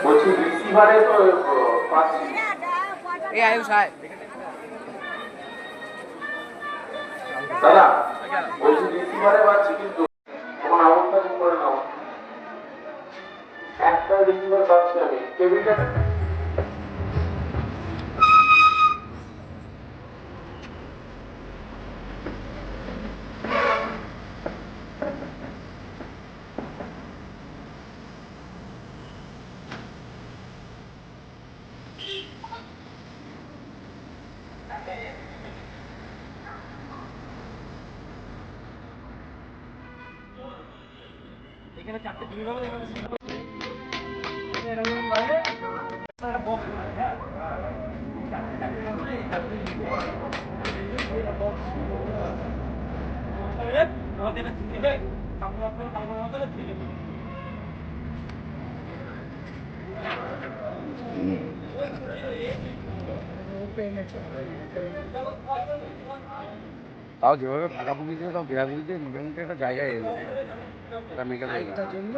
বলছি রিসিভারে তো পাচ্ছি। এই আয়ুষ আয় দাদা বলছি রিসিভারে পাচ্ছি কিন্তু তোমার অবস্থা ঠিক করে নাও। একটা রিসিভার পাচ্ছি আমি কেবিলটা। এখানে চারটে তুমি পাবো এখানে তাও যেভাবে ফাঁকা পুকি দিয়ে তাও বেড়া পুকি দিয়ে মোটামুটি একটা জায়গায় এলো এটা মেয়েকে জন্য